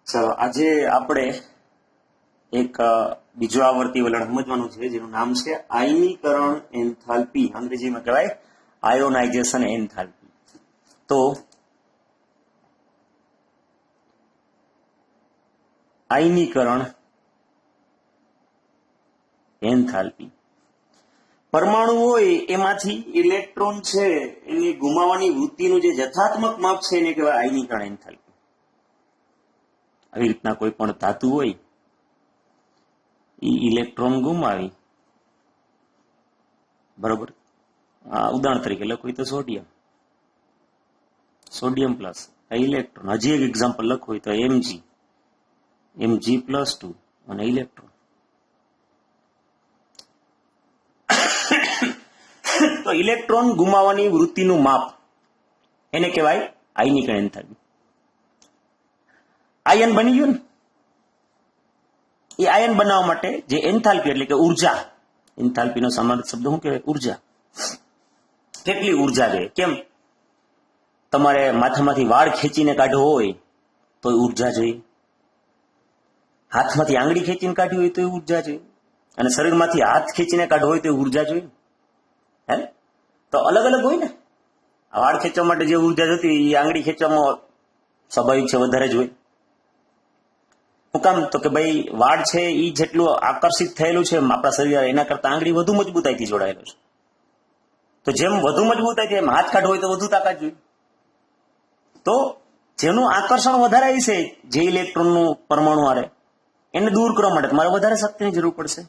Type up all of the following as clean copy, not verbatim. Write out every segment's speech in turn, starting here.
ચલો આજે આપણે એક બીજો આવર્તી વલણ સમજવાનું છે જેનું નામ છે આયનીકરણ એન્થાલ્પી, અંગ્રેજીમાં કહેવાય આયોનાઇઝેશન એન્થાલ્પી. તો આયનીકરણ એન્થાલ્પી, પરમાણુ હોય એમાંથી ઇલેક્ટ્રોન છે એની ગુમાવવાની વૃત્તિનું જે જથાત્મક માપ છે એને કહેવાય આયનીકરણ એન્થાલ્પી. આવી રીતના કોઈ પણ ધાતુ હોય એ ઇલેક્ટ્રોન ગુમાવી, બરોબર, ઉદાહરણ તરીકે લખો તો સોડિયમ પ્લસ ઇલેક્ટ્રોન. હજી એક એક્ઝામ્પલ લખવું હોય તો Mg+2 અને ઇલેક્ટ્રોન. તો ઇલેક્ટ્રોન ગુમાવવાની વૃત્તિનું માપ એને કહેવાય આયનીકરણ એન્થાલ્પી. આયન બની ગયું ને, એ આયન બનાવવા માટે જે એન્થાલ્પી એટલે કે ઉર્જા, એન્થાલ્પીનો સમાનાર્થી શબ્દ શું કહેવાય? ઉર્જા. કેટલી ઉર્જા જોઈએ? કેમ તમારે માથામાંથી વાળ ખેંચીને કાઢવો હોય તો ઉર્જા જોઈએ, હાથમાંથી આંગળી ખેંચીને કાઢવી હોય તો ઉર્જા જોઈએ, અને શરીરમાંથી હાથ ખેંચીને કાઢવો હોય તો ઉર્જા જોઈએ. હે, તો અલગ અલગ હોય ને. વાળ ખેંચવા માટે જે ઉર્જા જોતી એ આંગળી ખેંચવામાં સ્વાભાવિક છે વધારે જ હોય. શું કામ? તો કે ભાઈ વાળ છે એ જેટલું આકર્ષિત થયેલું છે આપણા શરીર એના કરતા આંગળી વધુ મજબૂતાઈથી જોડાયેલો છે. તો જેમ વધુ મજબૂતાઈ એમ હાથ કાઢવો હોય તો વધુ તાકાત જોઈએ. તો જેનું આકર્ષણ વધારે છે જે ઇલેક્ટ્રોનનું પરમાણુ હારે, એને દૂર કરવા માટે તમારે વધારે શક્તિની જરૂર પડશે.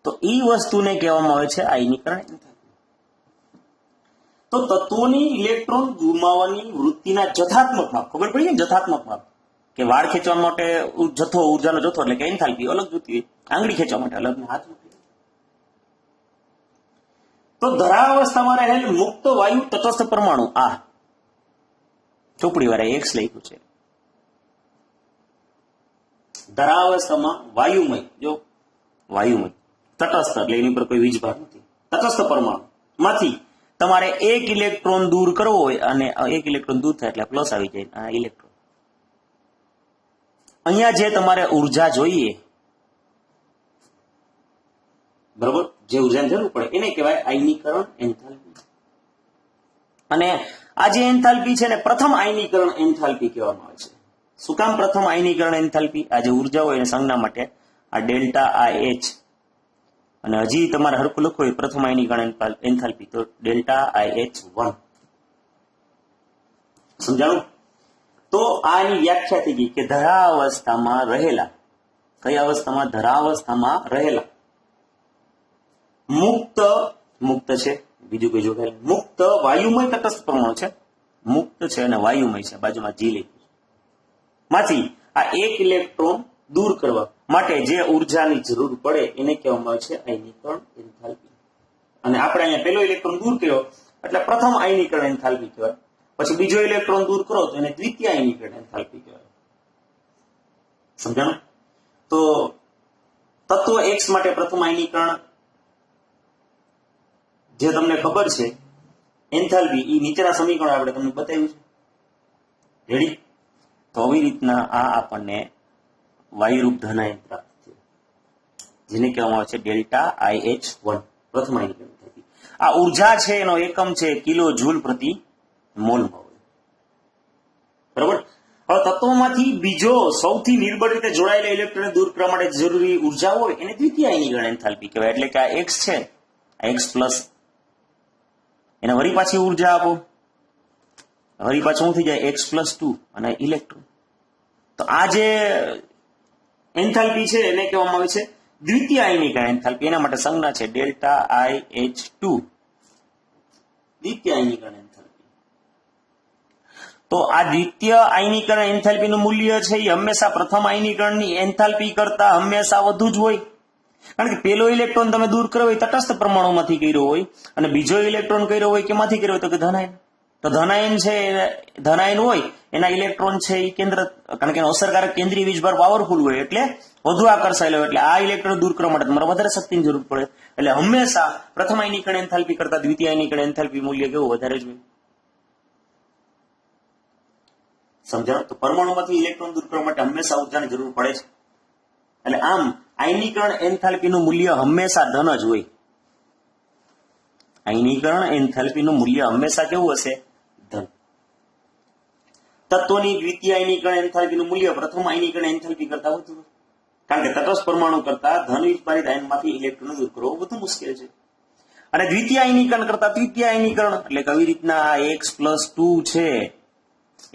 તો એ વસ્તુને કહેવામાં આવે છે આયનીકરણ એન્થાલ્પી. તો તત્વોની ઇલેક્ટ્રોન ગુમાવવાની વૃત્તિના જથાત્મક માપ, ખબર પડી ને, જથાત્મક માપ. કે વાળ ખેંચવા માટે જથ્થો, ઉર્જાનો જથ્થો એટલે કે એન્થાલ્પી અલગ જોતી હોય, આંગળી ખેંચવા માટે અલગ, હાથ માટે. તો ધરાવસ્થામાં રહેલ મુક્ત વાયુ તટસ્થ પરમાણુ, આ ચોપડી વાળા એક્સ લખ્યું છે. ધરાવસ્થામાં વાયુમય, જો વાયુમય તટસ્થ એટલે એની પર કોઈ વીજભાર નથી, તટસ્થ પરમાણુ માંથી તમારે એક ઇલેક્ટ્રોન દૂર કરવો હોય અને એક ઇલેક્ટ્રોન દૂર થાય એટલે પ્લસ આવી જાય, આ ઇલેક્ટ્રોન. અહીંયા જે તમારે ઉર્જા જોઈએ, બરોબર, જે ઉર્જાની જરૂર પડે એને કહેવાય આયનીકરણ એન્થાલ્પી. અને આ જે એન્થાલ્પી છે ને પ્રથમ આયનીકરણ એન્થાલ્પી કહેવામાં આવે છે. શું કામ પ્રથમ આયનીકરણ એન્થાલ્પી? આ જે ઉર્જા હોય એને સંજ્ઞા માટે આ ડેલ્ટા IH, અને હજી તમારે હરખું લખવું હોય પ્રથમ આયનીકરણ એન્થાલ્પી તો ડેલ્ટા IH1. સમજાણું? તો આની વ્યાખ્યા થઈ ગઈ કે ધરાવસ્થામાં રહેલા, કઈ અવસ્થામાં? ધરાવસ્થામાં રહેલા મુક્ત છે, બીજું કોઈ જોડાયેલ મુક્ત વાયુમય તટસ્થ પરમાણુ છે, મુક્ત છે અને વાયુમય છે, બાજુમાં જી લખ્યું, માંથી આ એક ઇલેક્ટ્રોન દૂર કરવા માટે જે ઉર્જાની જરૂર પડે એને કહેવામાં આવે છે આયનીકરણ એન્થાલ્પી. અને આપણે અહીંયા પહેલો ઇલેક્ટ્રોન દૂર કર્યો એટલે પ્રથમ આયનીકરણ એન્થાલ્પી કહેવાય. પછી બીજો ઇલેક્ટ્રોન દૂર કરો તો એને દ્વિતીય આયનીકરણ એન્થાલ્પી કહેવાય. સમજાણું? તો તત્વ X માટે પ્રથમ આયનીકરણ જે તમને ખબર છે એન્થાલ્પી, એ નીચેના સમીકરણ આપણે તમને બતાવ્યું છે. રેડી? તો આવી રીતના આ આપણને વાયુરૂપ ધનાયન પ્રાપ્ત થયું, જેને કહેવામાં આવે છે ડેલ્ટા IH1, પ્રથમ આયનીકરણ એન્થાલ્પી. આ ઉર્જા છે એનો એકમ છે કિલો જૂલ પ્રતિ મોલમાં હોય, બરાબર. હવે તત્વોમાંથી બીજો સૌથી નિર્બળ રીતે જોડાયેલા ઇલેક્ટ્રોનને દૂર કરવા માટે જરૂરી ઉર્જા હોય એને દ્વિતીય આયનીકરણ એન્થાલ્પી કહેવાય. એટલે કે આ X છે, આ X પ્લસ, એને વળી પાછી ઉર્જા આપો, વળી પાછું શું થઈ જાય? X+2 અને ઇલેક્ટ્રોન. તો આ જે એન્થાલ્પી છે એને કહેવામાં આવે છે દ્વિતીય આયનીકરણ એન્થાલ્પી. એના માટે સંજ્ઞા છે ડેલ્ટા IH2, દ્વિતીય આયનીકરણ એન્થાલ્પી. તો આ દ્વિતીય આયનીકરણ એન્થાલ્પીનું મૂલ્ય છે એ હંમેશા પ્રથમ આયનીકરણની એન્થાલ્પી કરતા હંમેશા વધુ જ હોય. કારણ કે પેલો ઇલેક્ટ્રોન તમે દૂર કર્યો હોય તટસ્થ પરમાણુમાંથી કર્યો હોય, અને બીજો ઇલેક્ટ્રોન કર્યો હોય કેમાંથી કર્યો હોય તો કે ધનાયન. તો ધનાયન છે, ધનાયન હોય એના ઇલેક્ટ્રોન છે એ કેન્દ્ર, કારણ કે અસરકારક કેન્દ્રીય વીજભાર પાવરફુલ હોય એટલે વધુ આકર્ષાયેલો, એટલે આ ઇલેક્ટ્રોન દૂર કરવા માટે તમારે વધારે શક્તિની જરૂર પડે. એટલે હંમેશા પ્રથમ આયનીકરણ એન્થાલ્પી કરતા દ્વિતીય આયનીકરણ એન્થાલ્પી મૂલ્ય કેવું? વધારે જ હોય. સમજાણું? તો પરમાણુમાંથી ઇલેક્ટ્રોન દૂર કરવા માટે હંમેશા ઉર્જાની જરૂર પડે છે. એટલે આમ આયનીકરણ એન્થાલ્પીનું મૂલ્ય હંમેશા ધન જ હોય. આયનીકરણ એન્થાલ્પીનું મૂલ્ય હંમેશા કેવું હશે? ધન. તત્વની દ્વિતીય આયનીકરણ એન્થાલ્પીનું મૂલ્ય પ્રથમ આયનીકરણ એન્થાલ્પી કરતા વધુ હોય. કારણ કે તટસ્થ પરમાણુ કરતા ધન વિસ્ફારિત આયનમાંથી ઇલેક્ટ્રોન દૂર કરવો વધુ મુશ્કેલ છે. અને દ્વિતીય આયનીકરણ કરતા તૃતીય આયનીકરણ એટલે કે આવી રીતના X+2 છે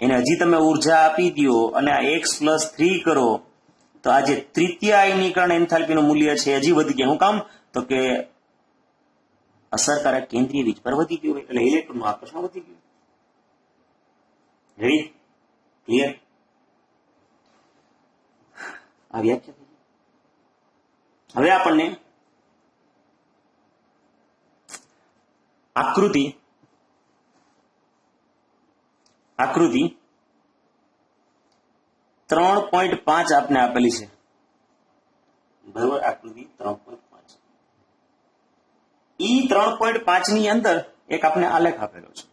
એને હજી તમે ઉર્જા આપી દો અને આ X+3 કરો તો આ જે તૃતીય આયનીકરણ એન્થાલ્પીનું મૂલ્ય છે હજી વધી ગયા. શું કામ? તો કે અસરકારક કેન્દ્રીય વીજભાર વધી ગયો એટલે ઇલેક્ટ્રોનનું આકર્ષણ વધી ગયું. રેડી? ક્લિયર? આ વ્યાખ્યા. હવે આપણને આકૃતિ 3.5 આપને આપેલી છે. બરાબર? આકૃતિ 3.5. ઈ 3.5 ની અંદર એક આપને આલેખ આપેલો છે.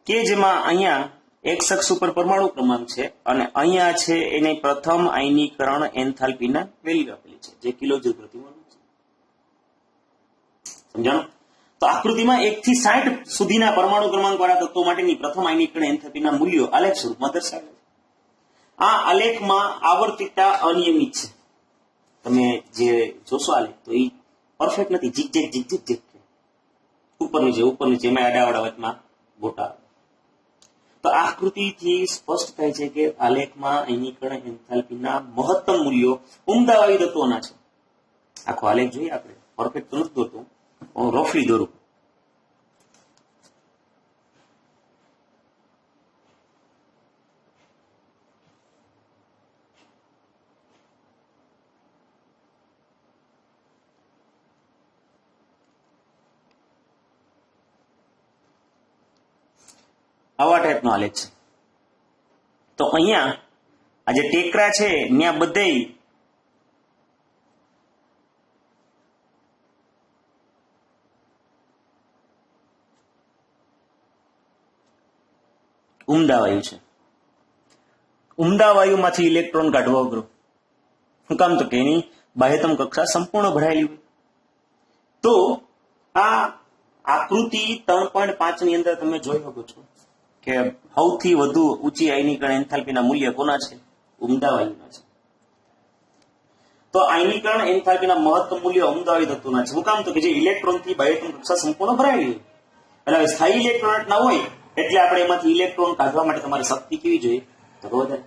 કે જેમાં અહીંયા એક્સ અક્ષ ઉપર પરમાણુ ક્રમાંક છે અને અહીંયા છે એની પ્રથમ આયનીકરણ એન્થાલ્પીના વેલ્યુ આપેલી છે જે કિલોજુલ પ્રતિ મોલ છે. સમજાણું? તો આકૃતિમાં 1 થી 60 સુધીના પરમાણુ ક્રમાંક વાળા તત્વો માટેની પ્રથમ આયનીકરણ એન્થાલ્પીના મૂલ્યો આલેખ સ્વરૂપમાં દર્શાવે છે. આ આલેખમાં આવર્તિતતા અનિયમિત છે. તમે જે જોશો આલેખ તો એ પરફેક્ટ નથી. ઝીક ઉપર નીચે એમાં આડાવાળા વચમાં ગોટા. તો આ આકૃતિથી સ્પષ્ટ થાય છે કે આલેખમાં આયનીકરણ એન્થાલ્પીના મહત્તમ મૂલ્યો ઉમદા વાયુ તત્વોના છે. આખો આલેખ જોઈએ આપણે, પરફેક્ટ તો નથી દોરતો, હું રફલી દોરું. આવા ટાઈપનો આલેખ છે. તો અહીંયા આ જે ટેકરા છે ત્યાં બધે ઉમદા વાયુ છે. ઉમદા વાયુમાંથી ઇલેક્ટ્રોન કાઢવો અઘરો. શું કામ? તો કે એની બાહ્યતમ કક્ષા સંપૂર્ણ ભરાયેલી હોય. તો આ આકૃતિ 3.5 ની અંદર તમે જોઈ શકો છો કે સૌથી વધુ ઊંચી આયનીકરણ એન્થાલ્પીના મૂલ્ય કોના છે? ઉમદા વાયુના છે. તો આયનીકરણ એન્થાલ્પીના મહત્તમ મૂલ્ય ઉમદા વાયુ તત્વોના છે. શું કામ? તો કે જે ઇલેક્ટ્રોનથી બાહ્યતમ કક્ષા સંપૂર્ણ ભરાયેલી હોય. એટલે હવે સ્થાયી ઇલેક્ટ્રોન ના હોય એટલે આપણે એમાંથી ઇલેક્ટ્રોન કાઢવા માટે તમારી શક્તિ કેવી જોઈએ? તો વધારે.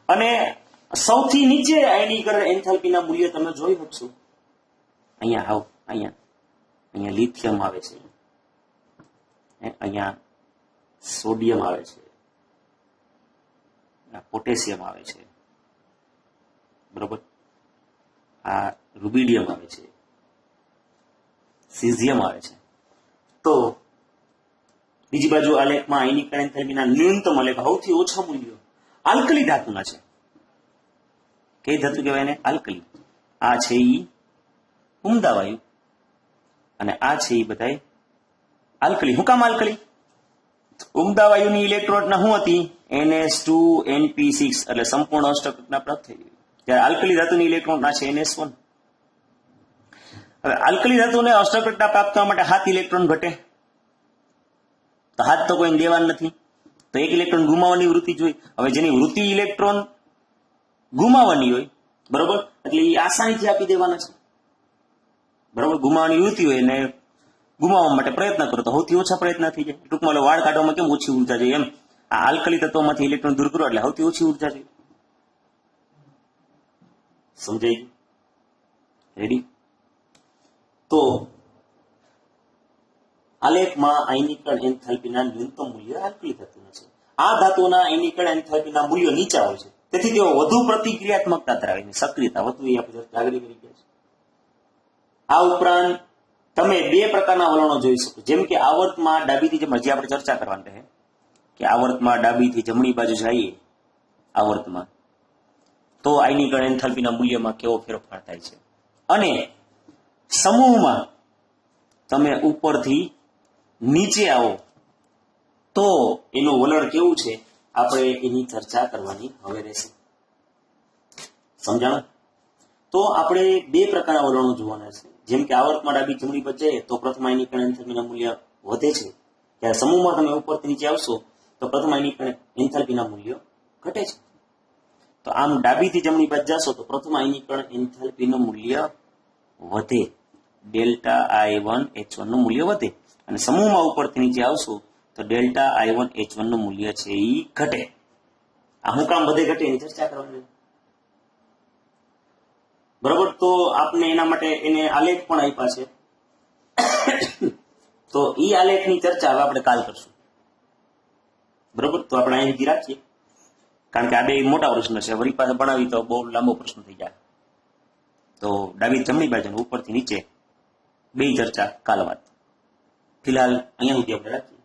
અને સૌથી નીચે આયનીકરણ એન્થાલ્પીના મૂલ્ય તમે જોઈ શકશો. અહીંયા લિથિયમ આવે છે, અહીંયા સોડિયમ આવે છે, પોટેશિયમ આવે છે, બરોબર, આ રૂબિડિયમ આવે છે, સીઝિયમ આવે છે. તો બીજી બાજુ આલેખમાં આયનીકરણ એન્થાલ્પીના ન્યૂનતમ આલેખ સૌથી ઓછા મૂલ્યો આલ્કલી ધાતુના છે. કઈ ધાતુ કહેવાય એને? આલ્કલી. આ છે ઈ ઉમદા વાયુ અને આ છે ઈ બધાય આલ્કલી. શું કામ આલ્કલી? ઉમદા વાયુની ઇલેક્ટ્રોન શું હતી? NS2NP6 એટલે સંપૂર્ણ અષ્ટકક્ષા પ્રાપ્ત થઈ ગઈ. ત્યારે આલ્કલી ધાતુની ઇલેક્ટ્રોન છે NS1. હવે આલ્કલી ધાતુને અષ્ટકક્ષા પ્રાપ્ત કરવા માટે 7 ઇલેક્ટ્રોન ઘટે. તો 7 તો કોઈ દેવાન નથી, તો 1 ઇલેક્ટ્રોન ગુમાવવાની વૃત્તિ જોઈ. હવે જેની વૃત્તિ ઇલેક્ટ્રોન ગુમાવવાની હોય, બરોબર, એટલે એ આસાનીથી આપી દેવાના છે. બરોબર, ગુમાવવાની વૃત્તિ હોય ને ગુમાવવા માટે પ્રયત્ન કરો તો સૌથી ઓછા પ્રયત્ન થઈ જાય. ટૂંકમાં વાળ કાઢવામાં કેમ ઓછી ઉર્જા જોઈએ, એમ આ આલ્કલી તત્વોમાંથી ઇલેક્ટ્રોન દૂર કરો એટલે સૌથી ઓછી ઉર્જા જોઈએ. સમજાઈ ગયું? રેડી? તો આલેખમાં આયનીકરણ એન્થાલ્પીના ન્યૂનતમ મૂલ્ય આલ્કલી ધાતુના છે. આ ધાતુના આયનીકરણ એન્થાલ્પીના મૂલ્યો નીચા હોય છે, તેથી તેઓ વધુ પ્રતિક્રિયાત્મકતા ધરાવે છે, સક્રિયતા વધુ એ આપણે આગળ કરી ગયા છે. આ ઉપરાંત તમે 2 પ્રકારના વલણો જોઈ શકો, જેમ કે આવર્તમાં ડાબીથી જમણી, હજી આપણે ચર્ચા કરવાની રહે કે આવર્તમાં ડાબીથી જમણી બાજુ જઈએ આવર્તમાં તો આયનીકરણ એન્થાલ્પીના મૂલ્યમાં કેવો ફેરફાર થાય છે. અને સમૂહમાં તમે ઉપરથી નીચે આવો તો એનું વલણ કેવું છે આપણે એની ચર્ચા કરવાની હવે રહેશે. સમજાણું? તો આપણે બે પ્રકારના વલણો જોવાના છે. જેમ કે આવર્તમાં ડાબી જમણી બાજુ જઈએ તો પ્રથમ આયનીકરણ એન્થાલ્પીના મૂલ્ય વધે છે. ત્યારે સમૂહમાં તમે ઉપરથી નીચે આવશો તો પ્રથમ આયનીકરણ એન્થાલ્પીના મૂલ્યો ઘટે છે. તો આમ ડાબીથી જમણી બાજુ જશો તો પ્રથમ આયનીકરણ એન્થાલ્પીનું મૂલ્ય વધે, ડેલ્ટા I1H1 નું મૂલ્ય વધે. અને સમૂહમાં ઉપરથી નીચે આવશો તો ડેલ્ટા I1H1 નું મૂલ્ય છે એ ઘટે. આ શું કામ વધે ઘટે એની ચર્ચા કરવાની. બરોબર? તો આપને એના માટે એને આલેખ પણ આપ્યા છે. તો એ આલેખની ચર્ચા હવે આપણે કાલ કરશું. બરોબર? તો આપણે અહીંથી રાખીએ, કારણ કે આ બે મોટા પ્રશ્ન છે. વળી પાસે ભણાવી તો બહુ લાંબો પ્રશ્ન થઈ જાય. તો ડાબી જમણી બાજુ ઉપરથી નીચે બે ચર્ચા કાલ વાત. ફિલહાલ અહીંયા સુધી આપણે રાખીએ.